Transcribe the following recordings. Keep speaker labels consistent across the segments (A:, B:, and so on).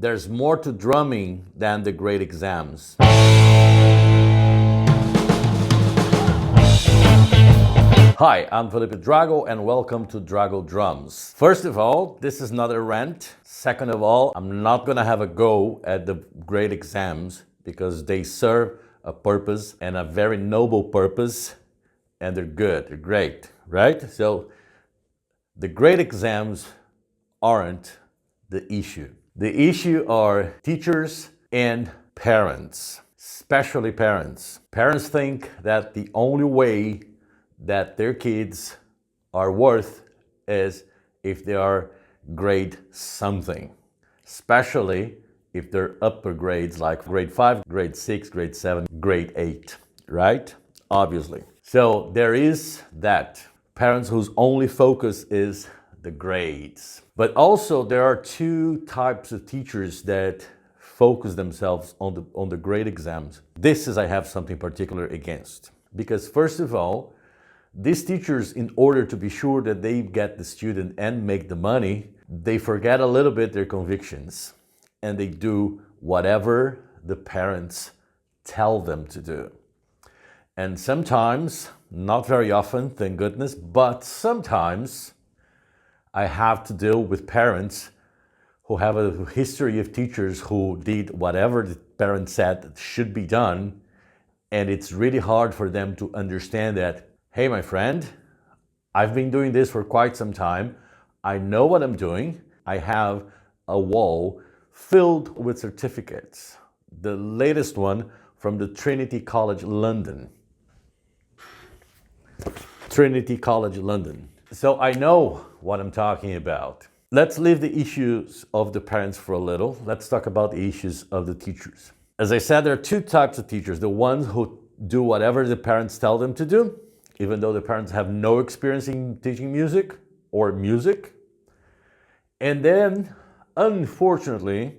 A: There's more to drumming than the great exams. Hi, I'm Felipe Drago and welcome to Drago Drums. First of all, this is not a rant. Second of all, I'm not gonna have a go at the great exams because they serve a purpose and a very noble purpose, and they're good, they're great, right? So the great exams aren't the issue. The issue are teachers and parents, especially parents. Parents think that the only way that their kids are worth is if they are grade something, especially if they're upper grades like grade 5, grade 6, grade 7, grade 8, right? Obviously. So there is that. Parents whose only focus is the grades. But also there are two types of teachers that focus themselves on the grade exams. This is I have something particular against. Because first of all, these teachers, in order to be sure that they get the student and make the money, they forget a little bit their convictions and they do whatever the parents tell them to do. And sometimes, not very often, thank goodness, but sometimes I have to deal with parents who have a history of teachers who did whatever the parent said should be done, and it's really hard for them to understand that, hey, my friend, I've been doing this for quite some time. I know what I'm doing. I have a wall filled with certificates. The latest one from the Trinity College London. Trinity College London. So I know what I'm talking about. Let's leave the issues of the parents for a little. Let's talk about the issues of the teachers. As I said, there are two types of teachers. The ones who do whatever the parents tell them to do, even though the parents have no experience in teaching music or music. And then, unfortunately,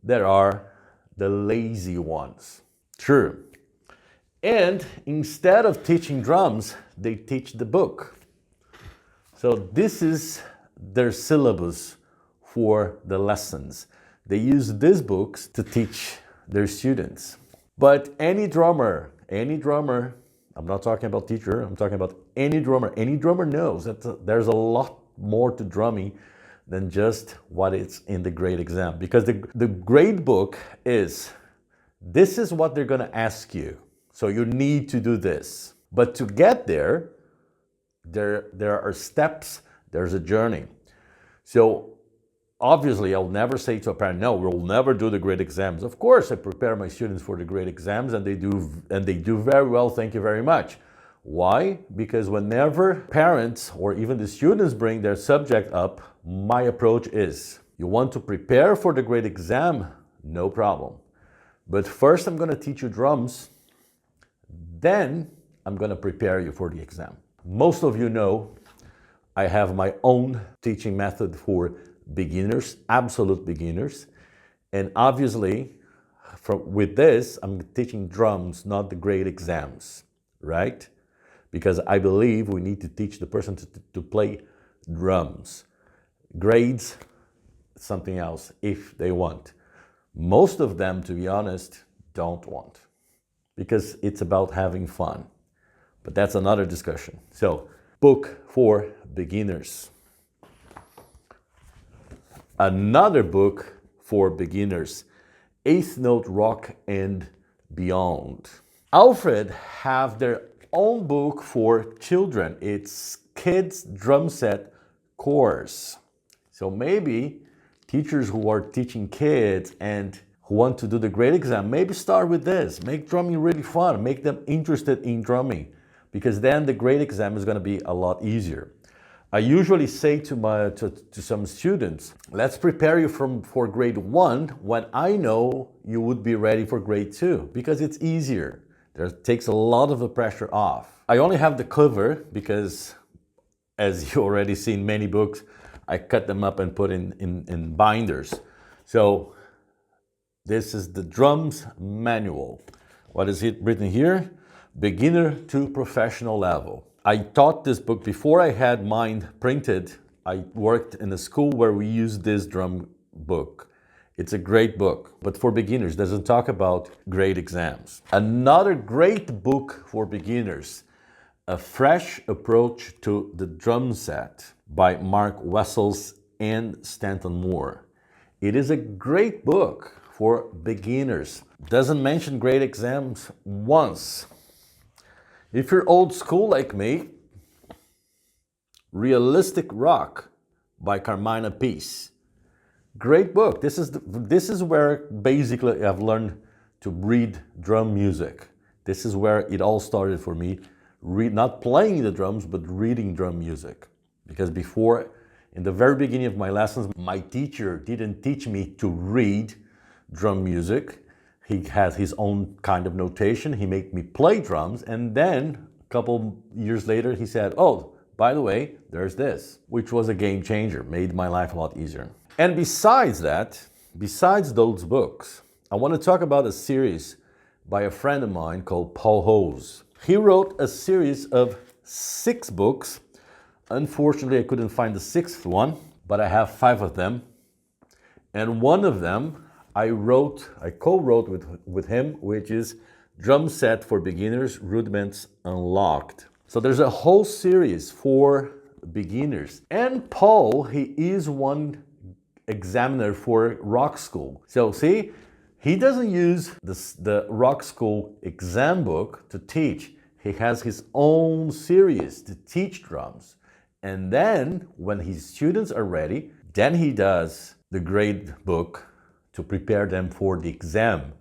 A: there are the lazy ones. True. And instead of teaching drums, they teach the book. So this is their syllabus for the lessons. They use these books to teach their students. But any drummer, I'm not talking about teacher, I'm talking about any drummer knows that there's a lot more to drumming than just what is in the grade exam. Because the grade book is, this is what they're gonna ask you. So you need to do this. But to get there are steps, there's a journey. So obviously I'll never say to a parent, no, we'll never do the grade exams. Of course I prepare my students for the grade exams and they do very well, thank you very much. Why? Because whenever parents or even the students bring their subject up, my approach is, you want to prepare for the grade exam? No problem. But first I'm gonna teach you drums, then I'm gonna prepare you for the exam. Most of you know I have my own teaching method for beginners, absolute beginners. And obviously, with this, I'm teaching drums, not the grade exams, right? Because I believe we need to teach the person to play drums. Grades, something else, if they want. Most of them, to be honest, don't want. Because it's about having fun. But that's another discussion. So, book for beginners. Another book for beginners, Eighth Note Rock and Beyond. Alfred have their own book for children. It's Kids Drum Set Course. So maybe teachers who are teaching kids and who want to do the grade exam, maybe start with this. Make drumming really fun. Make them interested in drumming. Because then the grade exam is going to be a lot easier. I usually say to some students, let's prepare you for grade 1 when I know you would be ready for grade 2, because it's easier. It takes a lot of the pressure off. I only have the cover because, as you already seen many books, I cut them up and put in binders. So this is the drums manual. What is it written here? Beginner to professional level. I taught this book before I had mine printed. I worked in a school where we used this drum book. It's a great book, but for beginners, doesn't talk about grade exams. Another great book for beginners, A Fresh Approach to the Drum Set by Mark Wessels and Stanton Moore. It is a great book for beginners. Doesn't mention grade exams once. If you're old school like me, Realistic Rock by Carmina Peace. Great book. This is where basically I've learned to read drum music. This is where it all started for me. Not playing the drums, but reading drum music. Because before, in the very beginning of my lessons, my teacher didn't teach me to read drum music. He had his own kind of notation. He made me play drums, and then a couple years later he said, oh, by the way, there's this, which was a game changer, made my life a lot easier. And besides that, besides those books, I want to talk about a series by a friend of mine called Paul Hose. He wrote a series of 6 books. Unfortunately, I couldn't find the 6th one, but I have 5 of them. And one of them I co-wrote with him, which is Drum Set for Beginners, Rudiments Unlocked. So there's a whole series for beginners. And Paul, he is one examiner for Rock School. So see, he doesn't use the Rock School exam book to teach. He has his own series to teach drums. And then when his students are ready, then he does the grade book to prepare them for the exam.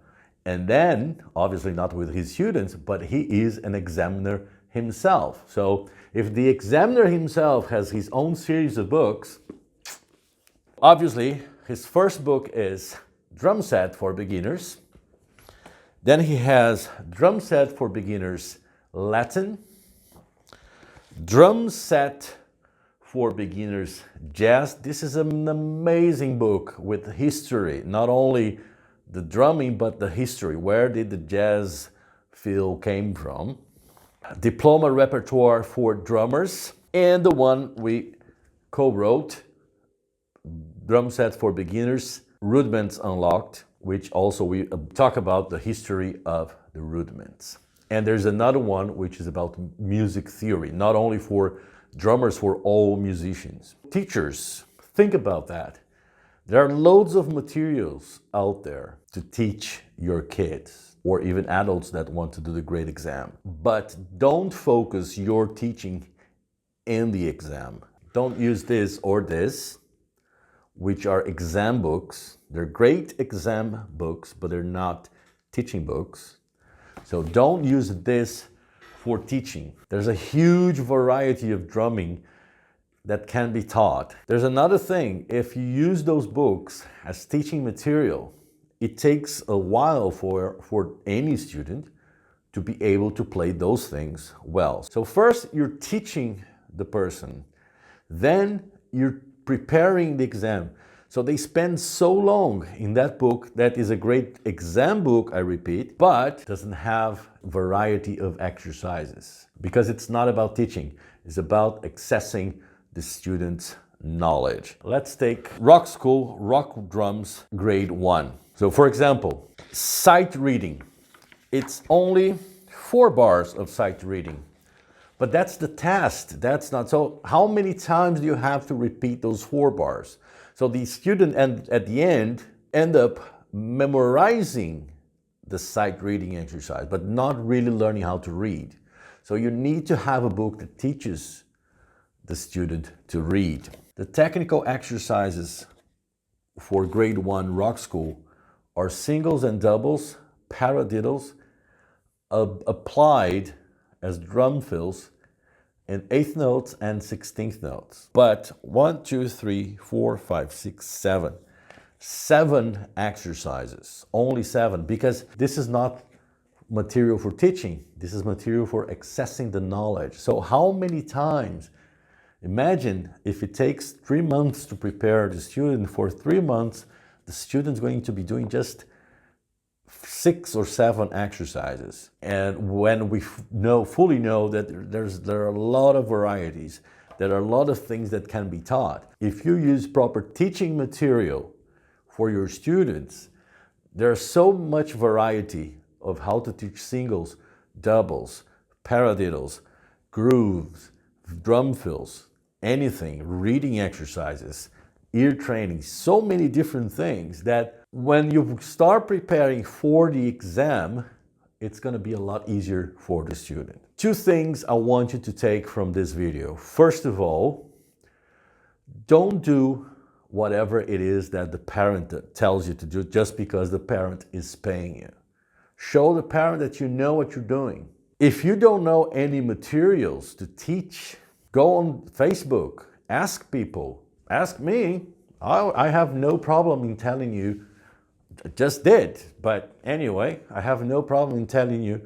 A: And then, obviously not with his students, but he is an examiner himself. So if the examiner himself has his own series of books, obviously his first book is Drum Set for Beginners. Then he has Drum Set for Beginners Latin, Drum Set for Beginners Jazz. This is an amazing book with history, not only the drumming, but the history. Where did the jazz feel came from? Diploma Repertoire for Drummers, and the one we co-wrote, Drum Set for Beginners, Rudiments Unlocked, which also we talk about the history of the rudiments. And there's another one which is about music theory, not only for drummers, for all musicians. Teachers, think about that. There are loads of materials out there to teach your kids or even adults that want to do the grade exam. But don't focus your teaching in the exam. Don't use this or this, which are exam books. They're great exam books, but they're not teaching books. So don't use this for teaching. There's a huge variety of drumming that can be taught. There's another thing, if you use those books as teaching material, it takes a while for any student to be able to play those things well. So first you're teaching the person, then you're preparing the exam. So they spend so long in that book. That is a great exam book, I repeat, but doesn't have variety of exercises because it's not about teaching. It's about accessing the student's knowledge. Let's take Rock School, Rock Drums, Grade 1. So for example, sight reading. It's only 4 bars of sight reading. But that's the test. That's not so. How many times do you have to repeat those 4 bars? So the student at the end up memorizing the sight reading exercise, but not really learning how to read. So you need to have a book that teaches the student to read. The technical exercises for Grade 1 Rock School are singles and doubles, paradiddles, applied as drum fills in 8th notes and 16th notes. But 1, 2, 3, 4, 5, 6, 7. 7 exercises, only 7, because this is not material for teaching. This is material for accessing the knowledge. So how many times? Imagine if it takes 3 months to prepare the student. For 3 months, the student's going to be doing just 6 or 7 exercises. And when we fully know that there are a lot of varieties, there are a lot of things that can be taught. If you use proper teaching material for your students, there's so much variety of how to teach singles, doubles, paradiddles, grooves, drum fills, anything, reading exercises, ear training, so many different things that when you start preparing for the exam, it's going to be a lot easier for the student. Two things I want you to take from this video. First of all, don't do whatever it is that the parent tells you to do just because the parent is paying you. Show the parent that you know what you're doing. If you don't know any materials to teach, go on Facebook, ask people, ask me. I have no problem in telling you, just did, but anyway, I have no problem in telling you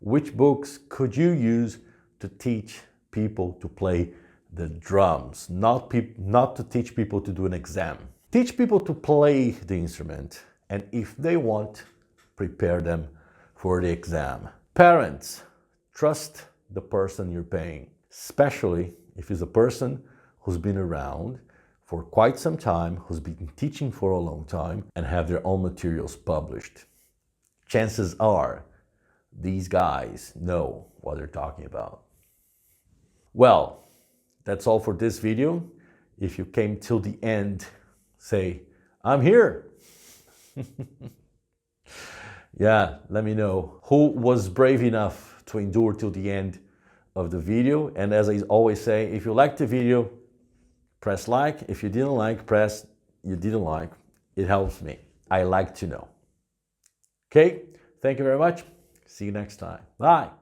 A: which books could you use to teach people to play the drums, not to teach people to do an exam. Teach people to play the instrument, and if they want, prepare them for the exam. Parents, trust the person you're paying, especially if it's a person who's been around for quite some time, who's been teaching for a long time, and have their own materials published. Chances are these guys know what they're talking about. Well, that's all for this video. If you came till the end, say, I'm here. Yeah, let me know who was brave enough to endure till the end of the video. And as I always say, if you liked the video, press like. If you didn't like, press you didn't like. It helps me. I like to know. Okay, thank you very much. See you next time. Bye.